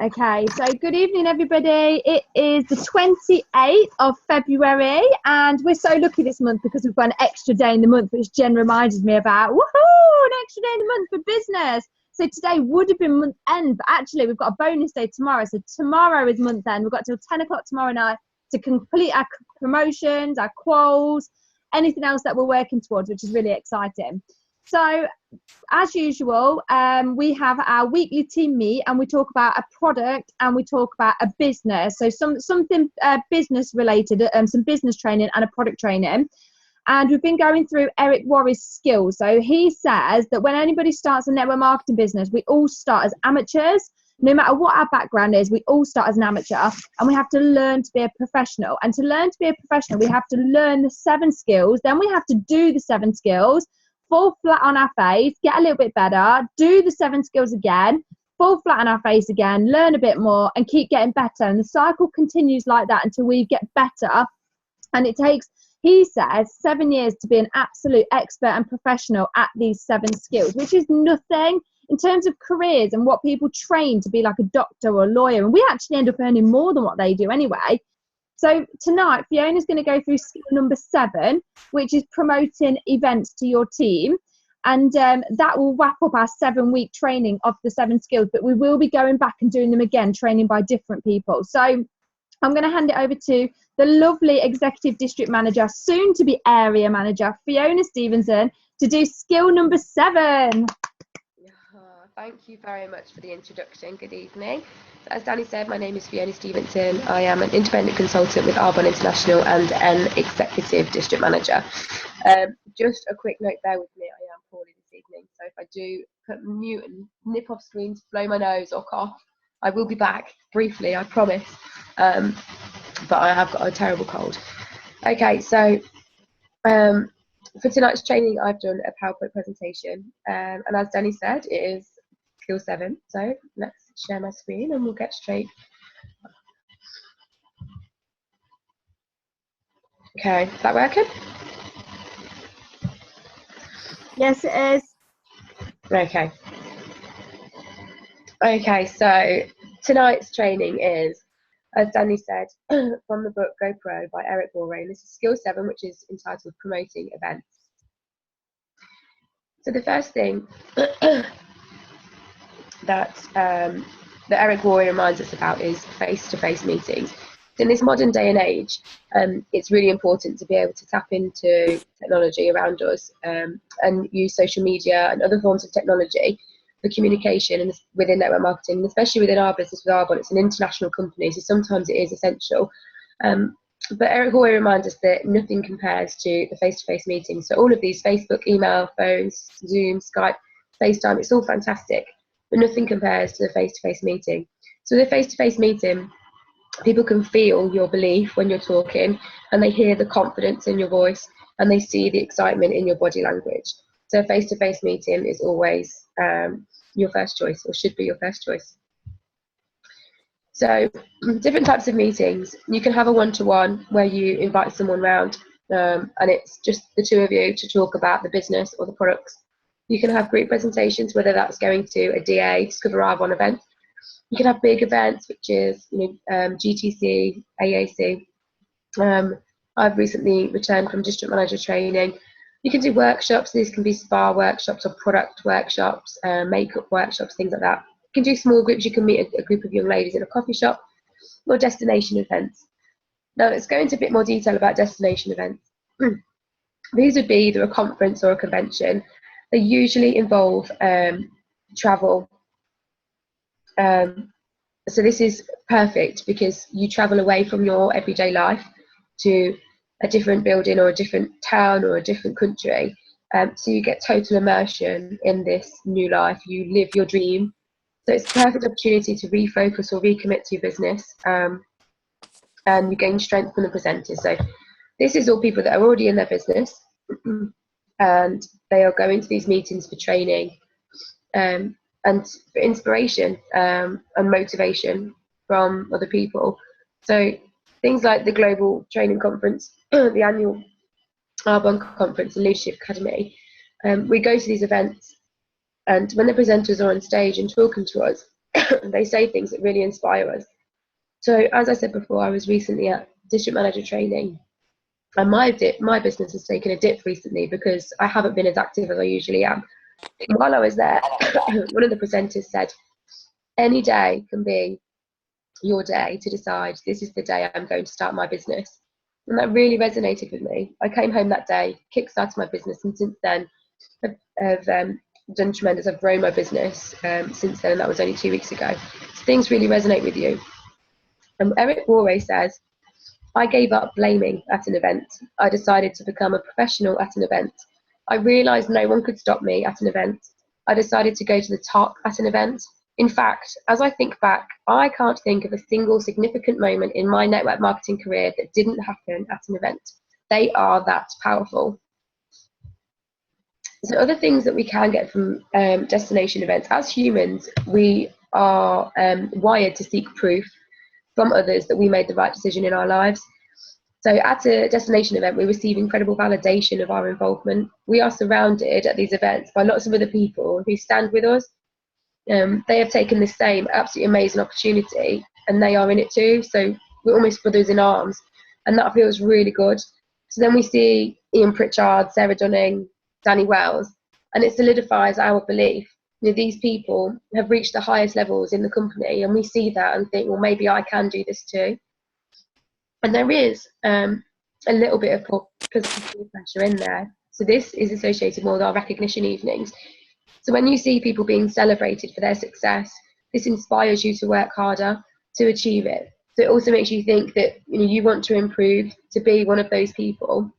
Okay, so good evening, everybody. It is the 28th of February, and we're so lucky this month because we've got an extra day in the month, which Jen reminded me about. Woohoo! An extra day in the month for business. So today would have been month end, but actually we've got a bonus day tomorrow. So tomorrow is month end. We've got till 10 o'clock tomorrow night to complete our promotions, our quals, anything else that we're working towards, which is really exciting. So as usual, we have our weekly team meet and we talk about a product and we talk about a business. So something business related, some business training and a product training. And we've been going through Eric Worre's skills. So he says that when anybody starts a network marketing business, we all start as amateurs. No matter what our background is, we all start as an amateur and we have to learn to be a professional. And to learn to be a professional, we have to learn the 7 skills. Then we have to do the 7 skills. Fall flat on our face, get a little bit better, do the 7 skills again, fall flat on our face again, learn a bit more and keep getting better. And the cycle continues like that until we get better. And it takes, he says, 7 years to be an absolute expert and professional at these 7 skills, which is nothing in terms of careers and what people train to be like a doctor or a lawyer. And we actually end up earning more than what they do anyway. So tonight, Fiona's going to go through skill number 7, which is promoting events to your team. And that will wrap up our 7-week training of the 7 skills, but we will be going back and doing them again, training by different people. So I'm going to hand it over to the lovely Executive District Manager, soon to be Area Manager, Fiona Stevenson, to do skill number 7. Thank you very much for the introduction. Good evening. So as Danny said, my name is Fiona Stevenson. I am an independent consultant with Arbonne International and an Executive District Manager. Just a quick note, bear with me, I am poorly this evening, so if I do put mute and nip off screen to blow my nose or cough, I will be back briefly, I promise. But I have got a terrible cold. Okay, so for tonight's training, I've done a PowerPoint presentation, and as Danny said, it is skill 7. So let's share my screen and we'll get straight. Okay, is that working? Yes, it is. Okay. Okay, so tonight's training is, as Danny said, from the book Go Pro by Eric Worre, and this is skill 7, which is entitled Promoting Events. So the first thing that Eric Worre reminds us about is face-to-face meetings. So in this modern day and age, it's really important to be able to tap into technology around us and use social media and other forms of technology for communication and within network marketing, and especially within our business with Arbonne. It's an international company, so sometimes it is essential. But Eric Worre reminds us that nothing compares to the face-to-face meetings. So all of these, Facebook, email, phones, Zoom, Skype, FaceTime, it's all fantastic, but nothing compares to the face-to-face meeting. So the face-to-face meeting, people can feel your belief when you're talking, and they hear the confidence in your voice, and they see the excitement in your body language. So a face-to-face meeting is always your first choice, or should be your first choice. So different types of meetings. You can have a one-to-one where you invite someone round and it's just the 2 of you to talk about the business or the products. You can have group presentations, whether that's going to a DA, Discover Arbonne event. You can have big events, which is GTC, AAC. I've recently returned from district manager training. You can do workshops. These can be spa workshops or product workshops, makeup workshops, things like that. You can do small groups. You can meet a group of young ladies in a coffee shop, or destination events. Now let's go into a bit more detail about destination events. These would be either a conference or a convention. They usually involve travel. So this is perfect because you travel away from your everyday life to a different building or a different town or a different country. So you get total immersion in this new life. You live your dream. So it's a perfect opportunity to refocus or recommit to your business, and you gain strength from the presenters. So this is all people that are already in their business and they are going to these meetings for training and for inspiration and motivation from other people. So things like the Global Training Conference, the annual Arbonne Conference and Leadership Academy, we go to these events, and when the presenters are on stage and talking to us, they say things that really inspire us. So as I said before, I was recently at district manager training, and my business has taken a dip recently because I haven't been as active as I usually am. While I was there, one of the presenters said, any day can be your day to decide this is the day I'm going to start my business. And that really resonated with me. I came home that day, kickstarted my business, and since then have done tremendous. I've grown my business since then, and that was only 2 weeks ago. So things really resonate with you. And Eric Worre says, I gave up blaming at an event. I decided to become a professional at an event. I realised no one could stop me at an event. I decided to go to the top at an event. In fact, as I think back, I can't think of a single significant moment in my network marketing career that didn't happen at an event. They are that powerful. So other things that we can get from destination events, as humans, we are wired to seek proof from others that we made the right decision in our lives. So at a destination event, we receive incredible validation of our involvement. We are surrounded at these events by lots of other people who stand with us. They have taken the same absolutely amazing opportunity and they are in it too. So we're almost brothers in arms, and that feels really good. So then we see Ian Pritchard, Sarah Dunning, Danny Wells, and it solidifies our belief that these people have reached the highest levels in the company, and we see that and think, well, maybe I can do this too. And there is a little bit of positive pressure in there. So this is associated more with our recognition evenings. So when you see people being celebrated for their success, this inspires you to work harder to achieve it. So it also makes you think that you want to improve to be one of those people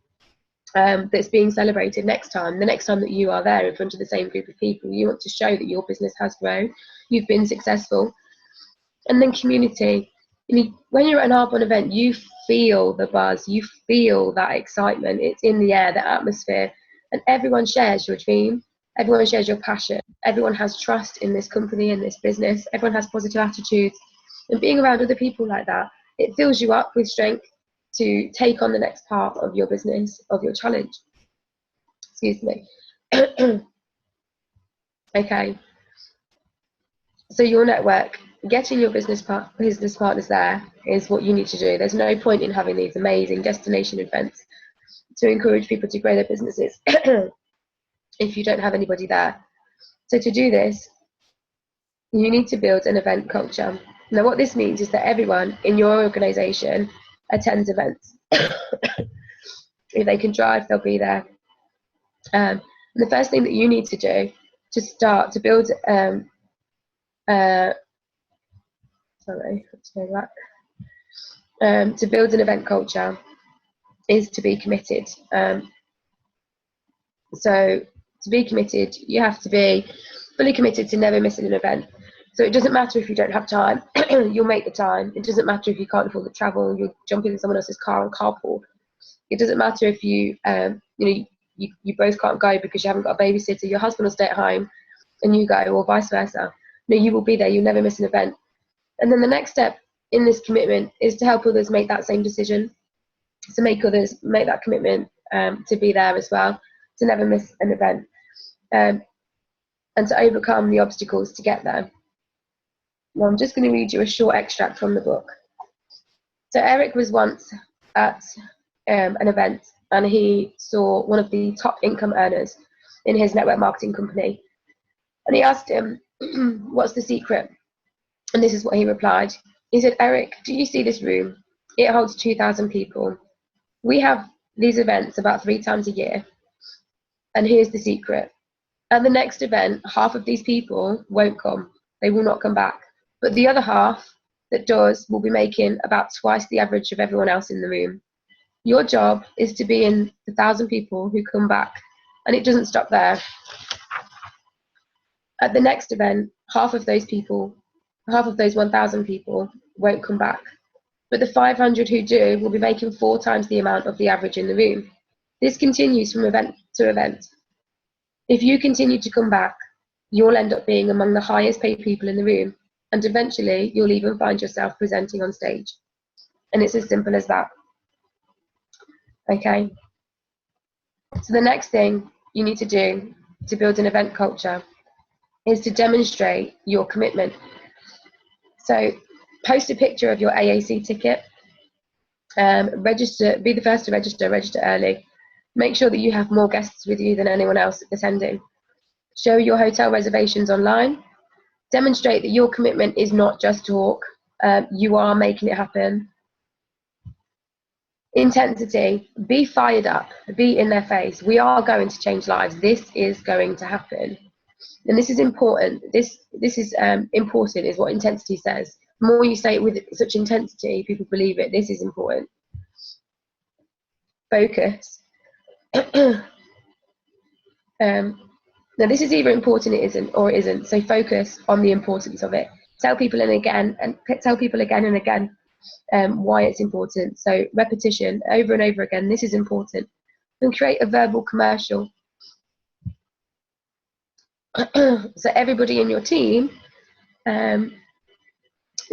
that's being celebrated next time. The next time that you are there in front of the same group of people, you want to show that your business has grown, you've been successful. And then community. When you're at an Arbonne event, you feel the buzz, you feel that excitement. It's in the air, the atmosphere, and everyone shares your dream. Everyone shares your passion. Everyone has trust in this company, in this business. Everyone has positive attitudes. And being around other people like that, it fills you up with strength to take on the next part of your business, of your challenge. Excuse me. Okay. So your network, getting your business partners there is what you need to do. There's no point in having these amazing destination events to encourage people to grow their businesses if you don't have anybody there. So to do this, you need to build an event culture. Now what this means is that everyone in your organisation attends events. If they can drive, they'll be there. And the first thing that you need to do to start to build to build an event culture is to be committed. So to be committed, you have to be fully committed to never missing an event. So it doesn't matter if you don't have time, you'll make the time. It doesn't matter if you can't afford the travel, you'll jump in someone else's car and carpool. It doesn't matter if you both can't go because you haven't got a babysitter, your husband will stay at home and you go, or vice versa. No, you will be there, you'll never miss an event. And then the next step in this commitment is to help others make that same decision, to make others make that commitment to be there as well, to never miss an event, and to overcome the obstacles to get there. Well, I'm just going to read you a short extract from the book. So Eric was once at an event and he saw one of the top income earners in his network marketing company. And he asked him, what's the secret? And this is what he replied. He said, Eric, do you see this room? It holds 2,000 people. We have these events about 3 times a year. And here's the secret. At the next event, half of these people won't come. They will not come back. But the other half that does will be making about twice the average of everyone else in the room. Your job is to be in the 1,000 people who come back. And it doesn't stop there. At the next event, half of those 1,000 people won't come back. But the 500 who do will be making 4 times the amount of the average in the room. This continues from event to event. If you continue to come back, you'll end up being among the highest paid people in the room, and eventually you'll even find yourself presenting on stage. And it's as simple as that. Okay? So the next thing you need to do to build an event culture is to demonstrate your commitment. So post a picture of your AAC ticket. Register, be the first to register early. Make sure that you have more guests with you than anyone else attending. Show your hotel reservations online. Demonstrate that your commitment is not just talk, you are making it happen. Intensity, be fired up, be in their face. We are going to change lives. This is going to happen. And this is important. This is important, is what intensity says. The more you say it with such intensity, people believe it. This is important. Focus. Now this is either important, it isn't, or it isn't. So focus on the importance of it. Tell people again and again why it's important. So repetition over and over again. This is important. And create a verbal commercial. So everybody in your team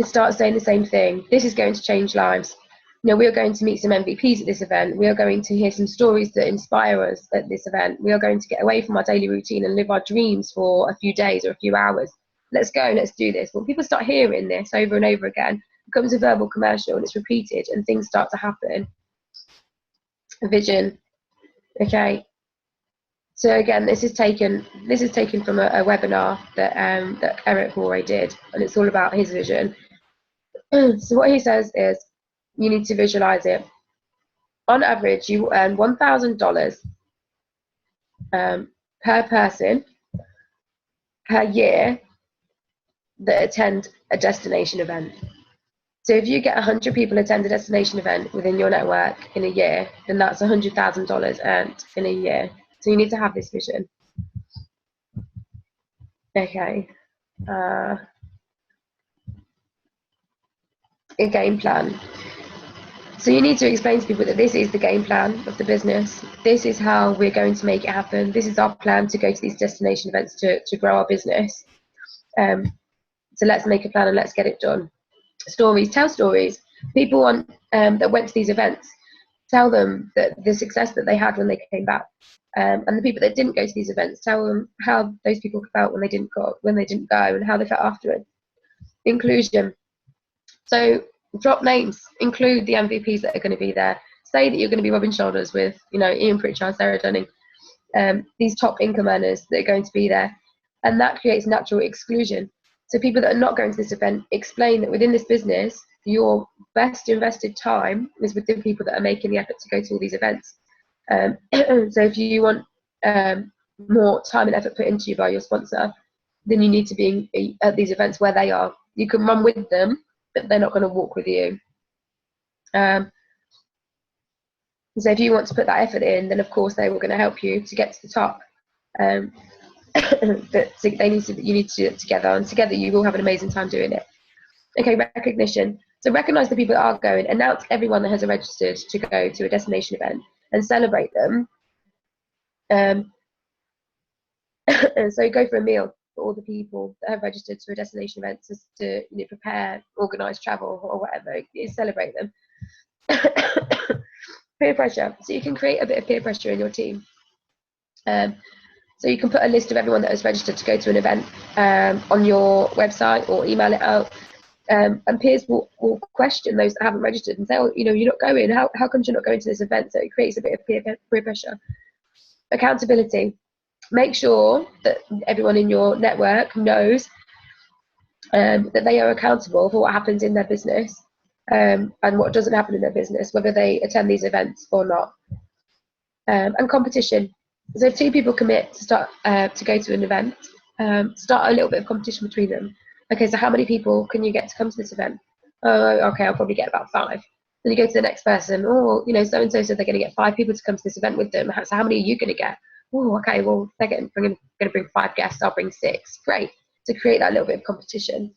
starts saying the same thing. This is going to change lives. You know, we are going to meet some MVPs at this event. We are going to hear some stories that inspire us at this event. We are going to get away from our daily routine and live our dreams for a few days or a few hours. Let's go, let's do this. When people start hearing this over and over again, it becomes a verbal commercial and it's repeated and things start to happen. Vision. Okay. So again, this is taken from a webinar that Eric Worre did, and it's all about his vision. So what he says is, you need to visualize it. On average, you earn $1,000 per person per year that attend a destination event. So if you get 100 people attend a destination event within your network in a year, then that's $100,000 earned in a year. So you need to have this vision. Okay. A game plan. So you need to explain to people that this is the game plan of the business. This is how we're going to make it happen. This is our plan to go to these destination events to grow our business. So let's make a plan and let's get it done. Stories, tell stories. People that went to these events, tell them that the success that they had when they came back. And the people that didn't go to these events, tell them how those people felt when they didn't go, and how they felt afterwards. Inclusion. So drop names, include the MVPs that are going to be there. Say that you're going to be rubbing shoulders with, Ian Pritchard, Sarah Dunning, these top income earners that are going to be there, and that creates natural exclusion. So people that are not going to this event, explain that within this business, your best invested time is with the people that are making the effort to go to all these events. So if you want more time and effort put into you by your sponsor, then you need to be at these events where they are. You can run with them, but they're not going to walk with you. So if you want to put that effort in, then of course they were going to help you to get to the top. But you need to do it together, and together you will have an amazing time doing it. Okay, recognition. So recognize the people that are going, announce everyone that has registered to go to a destination event, and celebrate them. And so go for a meal for all the people that have registered to a destination event to prepare, organise travel or whatever. Celebrate them. Peer pressure. So you can create a bit of peer pressure in your team. So you can put a list of everyone that has registered to go to an event on your website or email it out. And peers will question those that haven't registered and say, oh, you're not going. How come you're not going to this event? So it creates a bit of peer pressure. Accountability. Make sure that everyone in your network knows that they are accountable for what happens in their business and what doesn't happen in their business, whether they attend these events or not. And competition. So if two people commit to start to go to an event, start a little bit of competition between them. Okay, so how many people can you get to come to this event? Oh, okay, I'll probably get about 5. Then you go to the next person. Oh, so-and-so said they're going to get 5 people to come to this event with them. So how many are you going to get? Oh, okay, well, they're going to bring 5 guests. I'll bring 6. Great. To create that little bit of competition.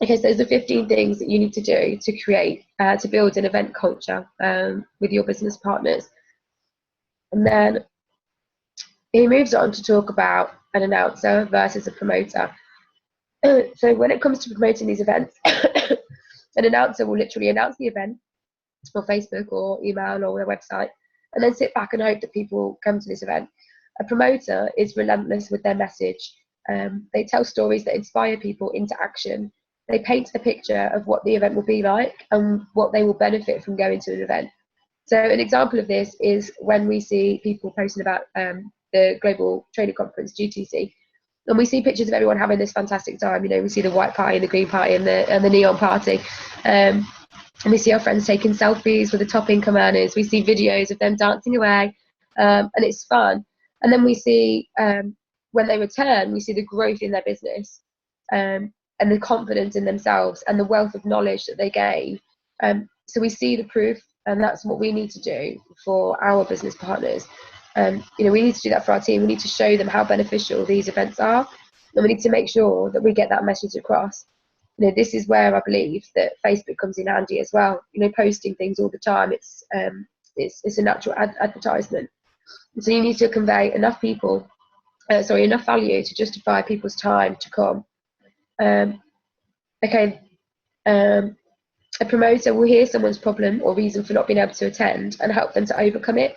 Okay, so those are 15 things that you need to do to create, to build an event culture with your business partners. And then he moves on to talk about an announcer versus a promoter. So when it comes to promoting these events, an announcer will literally announce the event on Facebook or email or their website, and then sit back and hope that people come to this event. A promoter is relentless with their message. They tell stories that inspire people into action. they paint a picture of what the event will be like and what they will benefit from going to an event. So an example of this is when we see people posting about the Global Trader Conference, GTC, and we see pictures of everyone having this fantastic time. You know, we see the white party, the green party, and the neon party. And we see our friends taking selfies with the top income earners. We see videos of them dancing away, and it's fun. And then we see when they return, we see the growth in their business, and the confidence in themselves and the wealth of knowledge that they gain. So we see the proof, and that's what we need to do for our business partners. You know, we need to do that for our team. We need to show them how beneficial these events are, and we need to make sure that we get that message across. You know, this is where I believe that Facebook comes in handy as well. You know, posting things all the time, it's a natural advertisement. And so you need to convey enough enough value to justify people's time to come. A promoter will hear someone's problem or reason for not being able to attend and help them to overcome it.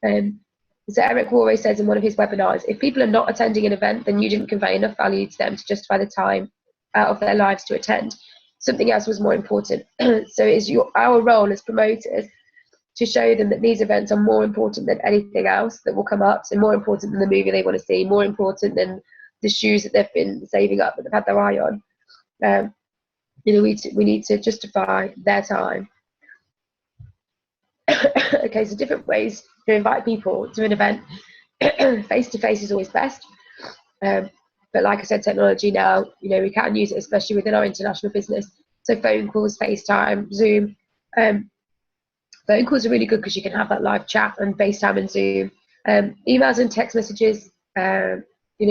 So Eric Worre says in one of his webinars, if people are not attending an event, then you didn't convey enough value to them to justify the time out of their lives to attend. Something else was more important. So it is our role as promoters to show them that these events are more important than anything else that will come up, so more important than the movie they want to see, more important than the shoes that they've been saving up, that they've had their eye on. You know, we need to justify their time. Okay, so different ways to invite people to an event. Face-to-face is always best. But like I said, technology now, you know, we can use it, especially within our international business. So phone calls, FaceTime, Zoom. Phone calls are really good because you can have that live chat and FaceTime and Zoom. Emails and text messages, you know,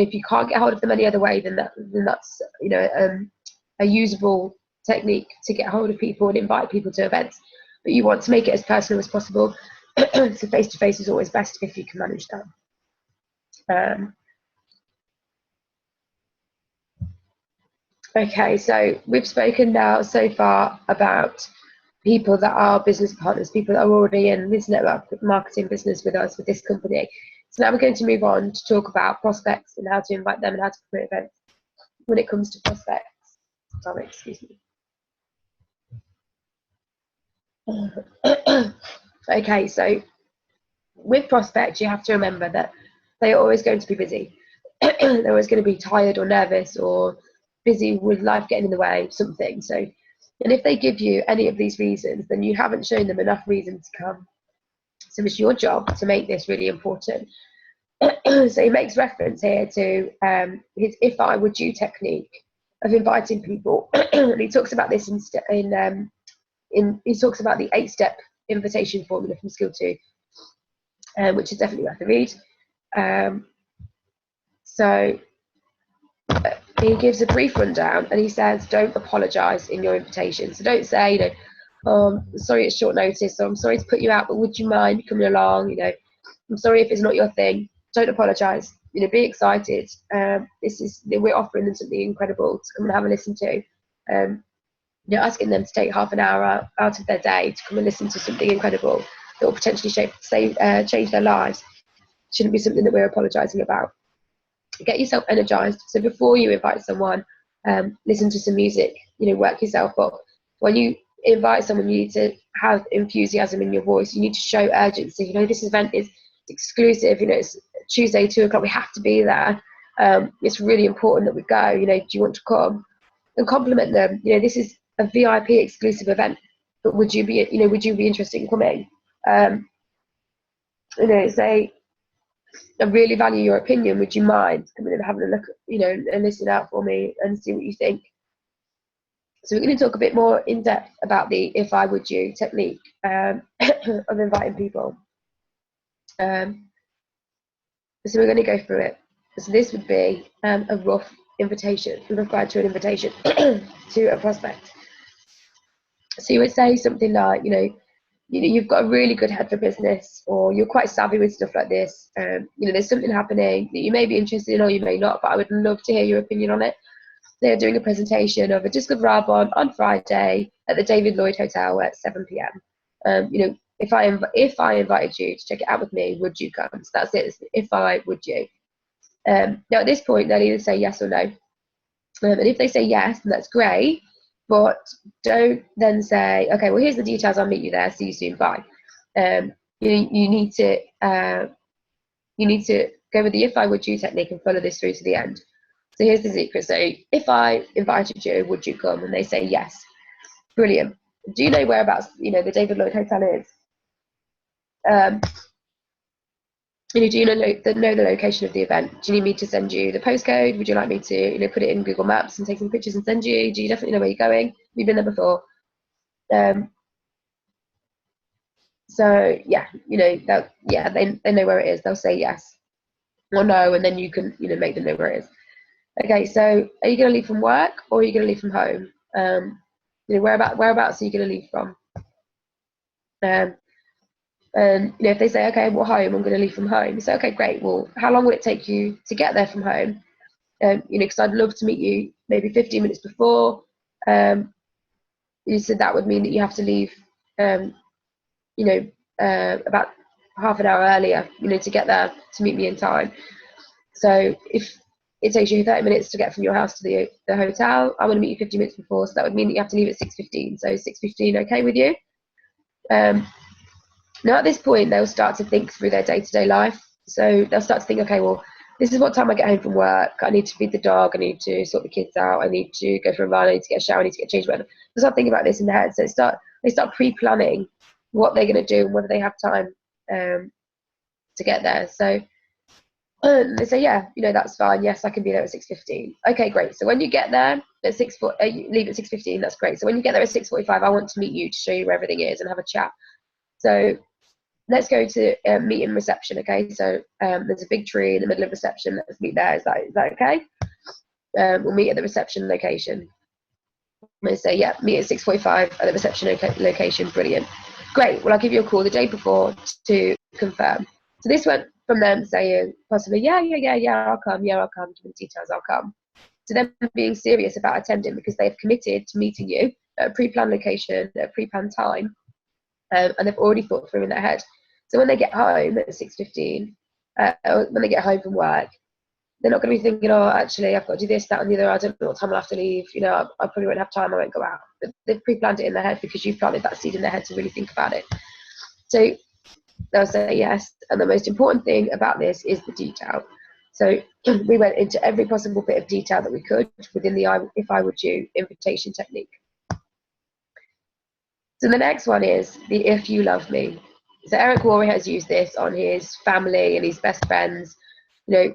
if you can't get hold of them any other way, then that's, you know, a usable technique to get hold of people and invite people to events. But you want to make it as personal as possible. So face-to-face is always best if you can manage that. Okay, so we've spoken now so far about people that are business partners, people that are already in this network marketing business with us, with this company. So now we're going to move on to talk about prospects and how to invite them and how to promote events. When it comes to prospects, sorry, excuse me. Okay, so with prospects, you have to remember that they are always going to be busy. They're always going to be tired or nervous or busy with life getting in the way, something. So, and if they give you any of these reasons, then you haven't shown them enough reason to come. So it's your job to make this really important. So he makes reference here to his "if I would you" technique of inviting people. And he talks about this he talks about the 8-step invitation formula from Skill 2, which is definitely worth a read. So he gives a brief rundown, and he says, don't apologise in your invitation. So don't say, you know, sorry it's short notice, so I'm sorry to put you out, but would you mind coming along? You know, I'm sorry if it's not your thing. Don't apologise. You know, be excited. We're offering them something incredible to come and have a listen to. You know, asking them to take half an hour out of their day to come and listen to something incredible that will potentially change their lives shouldn't be something that we're apologising about. Get yourself energized. So before you invite someone, listen to some music, you know, work yourself up. When you invite someone, you need to have enthusiasm in your voice. You need to show urgency. You know, this event is exclusive. You know, it's Tuesday, 2:00. We have to be there. It's really important that we go. You know, do you want to come? And compliment them. You know, this is a VIP exclusive event, but would you be interested in coming? You know, say, I really value your opinion. Would you mind coming and having a look, you know, and listen out for me and see what you think? So we're going to talk a bit more in depth about the "if I would you" technique of inviting people. So we're going to go through it. So this would be a rough invitation, referred to an invitation to a prospect. So you would say something like, you know, you've got a really good head for business, or you're quite savvy with stuff like this. You know, there's something happening that you may be interested in or you may not, but I would love to hear your opinion on it. They're doing a presentation of a Discover Arbonne on Friday at the David Lloyd Hotel at 7 p.m. You know, if I invited you to check it out with me, would you come? So that's it. If I would you. Now at this point, they'll either say yes or no. And if they say yes, then that's great. But don't then say, okay, well, here's the details. I'll meet you there. See you soon. Bye. You need to go with the if I would you technique and follow this through to the end. So here's the secret. So if I invited you, would you come? And they say yes. Brilliant. Do you know whereabouts, the David Lloyd Hotel is? Do you know the location of the event? Do you need me to send you the postcode? Would you like me to, put it in Google Maps and take some pictures and send you? Do you definitely know where you're going? We've been there before. So yeah, they know where it is. They'll say yes or no, and then you can, make them know where it is. Okay, so are you going to leave from work or are you going to leave from home? Whereabouts are you going to leave from? And if they say, okay, well, home, I'm going to leave from home. You say, okay, great. Well, how long will it take you to get there from home? Because I'd love to meet you maybe 15 minutes before. You said that would mean that you have to leave, about half an hour earlier, to get there to meet me in time. So if it takes you 30 minutes to get from your house to the hotel, I want to meet you 15 minutes before, so that would mean that you have to leave at 6:15. So 6:15, okay with you? Now at this point, they'll start to think through their day-to-day life. So they'll start to think, okay, well, this is what time I get home from work. I need to feed the dog. I need to sort the kids out. I need to go for a run. I need to get a shower. I need to get changed. Whatever. They start thinking about this in their head. So they start pre-planning what they're going to do and whether they have time to get there. So they say, yeah, that's fine. Yes, I can be there at 6:15. Okay, great. So when you get there at you leave at 6:15. That's great. So when you get there at 6:45, I want to meet you to show you where everything is and have a chat. So let's go to meet in reception. Okay. So there's a big tree in the middle of reception. Let's meet there. Is that okay? We'll meet at the reception location. They say, yeah, meet at 6:45 at the reception location. Brilliant. Great. Well, I'll give you a call the day before to confirm. So this went from them saying possibly, yeah, I'll come. Yeah, I'll come. Give me the details. I'll come. To them being serious about attending because they've committed to meeting you at a pre-planned location, at a pre-planned time, and they've already thought through in their head. So when they get home at 6:15, when they get home from work, they're not going to be thinking, oh, actually, I've got to do this, that, and the other. I don't know what time I'll have to leave. I probably won't have time. I won't go out. But they've pre-planned it in their head because you've planted that seed in their head to really think about it. So they'll say yes. And the most important thing about this is the detail. So we went into every possible bit of detail that we could within the if I would you invitation technique. So the next one is the if you love me. So Eric Worre has used this on his family and his best friends, and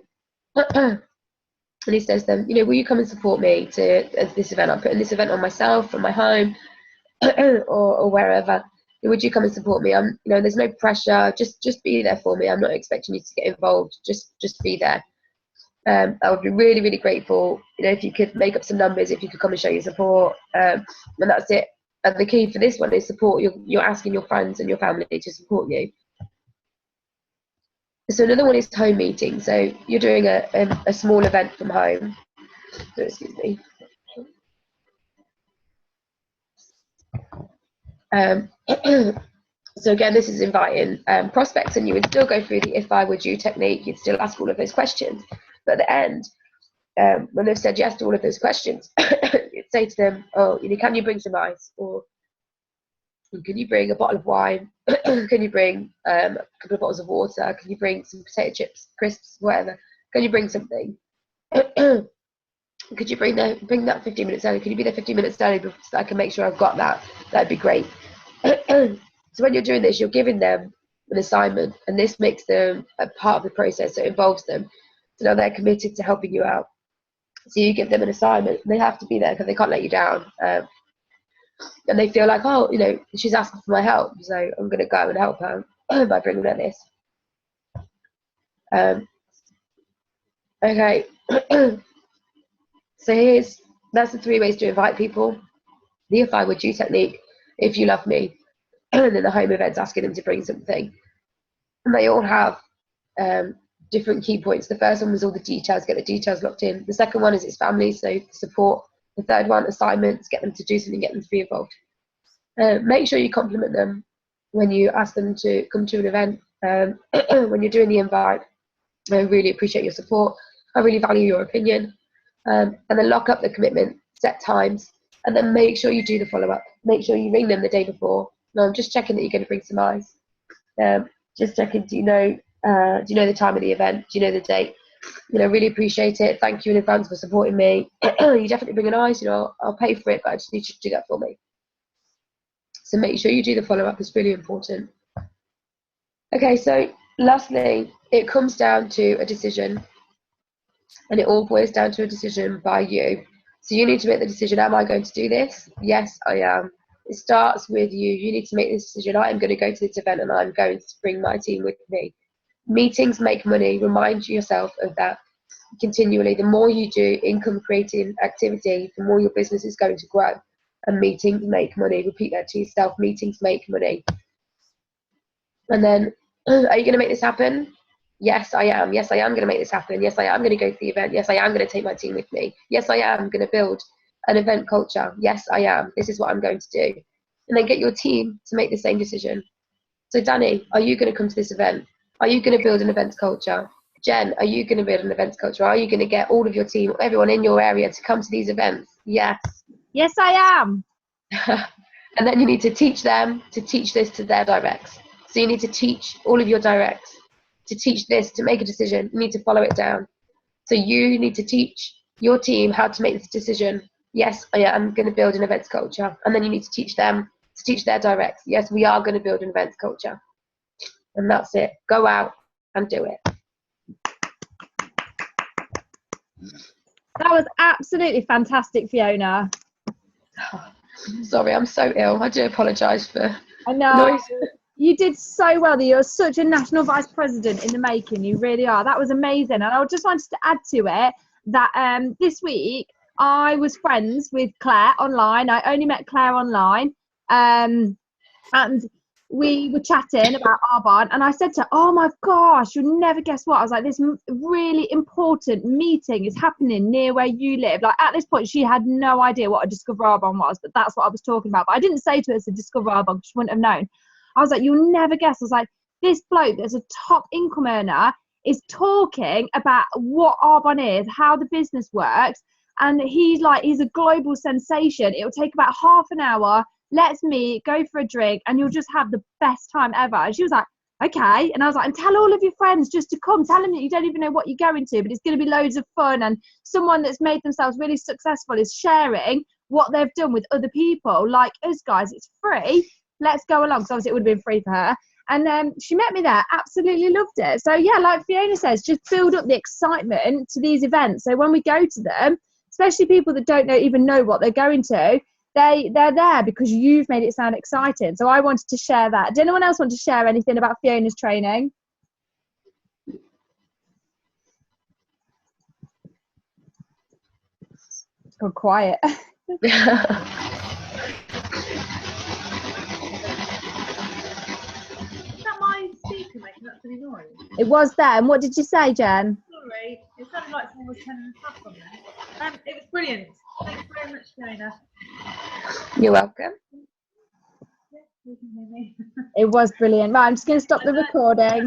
he says to them, will you come and support me to this event? I'm putting this event on myself, on my home, or wherever. Would you come and support me? There's no pressure. Just be there for me. I'm not expecting you to get involved. Just be there. I would be really, really grateful. If you could make up some numbers, if you could come and show your support, and that's it. And the key for this one is support. You're asking your friends and your family to support you. So another one is home meeting. So you're doing a small event from home. So, excuse me. So again, this is inviting prospects, and you would still go through the if I would you technique. You'd still ask all of those questions. But at the end, when they've said yes to all of those questions, you'd say to them, oh, can you bring some ice? Or can you bring a bottle of wine? Can you bring a couple of bottles of water? Can you bring some potato chips, crisps, whatever? Can you bring something? Could you bring that 15 minutes early? Can you be there 15 minutes early so I can make sure I've got that? That'd be great. So when you're doing this, you're giving them an assignment, and this makes them a part of the process. So it involves them. So now they're committed to helping you out. So you give them an assignment. They have to be there because they can't let you down. And they feel like, oh, she's asking for my help, so I'm going to go and help her by bringing her this. Okay. So that's the 3 ways to invite people. The if I would you technique, if you love me, and then the home events asking them to bring something. And they all have different key points. The first one was all the details, get the details locked in. The second one is it's family, so support. The third one, assignments, get them to do something, get them to be involved. Make sure you compliment them when you ask them to come to an event. When you're doing the invite, I really appreciate your support. I really value your opinion. and then lock up the commitment, set times, and then make sure you do the follow-up. Make sure you ring them the day before. No, I'm just checking that you're going to bring some eyes. Just checking, do you know the time of the event? Do you know the date? Really appreciate it. Thank you in advance for supporting me. You definitely bring an eyes, I'll pay for it, but I just need you to do that for me. So make sure you do the follow-up. It's really important. Okay, so lastly, it comes down to a decision, and it all boils down to a decision by you. So you need to make the decision, am I going to do this? Yes, I am. It starts with you. You need to make this decision. I am going to go to this event and I'm going to bring my team with me. Meetings make money. Remind yourself of that continually. The more you do income creating activity, the more your business is going to grow. And meetings make money. Repeat that to yourself. Meetings make money. And then, are you going to make this happen? Yes, I am. Yes, I am going to make this happen. Yes, I am going to go to the event. Yes, I am going to take my team with me. Yes, I am going to build an event culture. Yes, I am. This is what I'm going to do. And then get your team to make the same decision. So Danny, are you going to come to this event? Are you going to build an events culture? Jen, are you going to build an events culture? Are you going to get all of your team, everyone in your area to come to these events? Yes. Yes, I am. And then you need to teach them to teach this to their directs. So you need to teach all of your directs to teach this, to make a decision. You need to follow it down. So you need to teach your team how to make this decision. Yes, I'm going to build an events culture. And then you need to teach them to teach their directs. Yes, we are going to build an events culture. And that's it. Go out and do it. That was absolutely fantastic, Fiona. Sorry, I'm so ill. I do apologise for I know. noise. You did so well. You're such a national vice president in the making. You really are. That was amazing. And I just wanted to add to it that this week I was friends with Claire online. I only met Claire online. And we were chatting about Arbonne, and I said to her, oh my gosh, you'll never guess what. I was like, this really important meeting is happening near where you live. Like at this point, she had no idea what a Discover Arbonne was, but that's what I was talking about. But I didn't say to her it's a Discover Arbonne because she wouldn't have known. I was like, you'll never guess. I was like, this bloke that's a top income earner is talking about what Arbonne is, how the business works. And he's a global sensation. It'll take about half an hour. Let's meet, go for a drink, and you'll just have the best time ever. And she was like, okay. And I was like, and tell all of your friends just to come. Tell them that you don't even know what you're going to, but it's going to be loads of fun. And someone that's made themselves really successful is sharing what they've done with other people. Like us guys, it's free. Let's go along. So obviously it would have been free for her. And she met me there, absolutely loved it. So yeah, like Fiona says, just build up the excitement to these events. So when we go to them, especially people that don't even know what they're going to, they're there because you've made it sound exciting. So I wanted to share that. Did anyone else want to share anything about Fiona's training? It's gone quiet. Speaker making that funny noise? It was there. And what did you say, Jen? Sorry, it sounded like someone was turning the tap on there. It was brilliant. Thanks very much, Fiona. You're welcome. Yeah, you can hear me. It was brilliant. Right, I'm just going to stop the recording.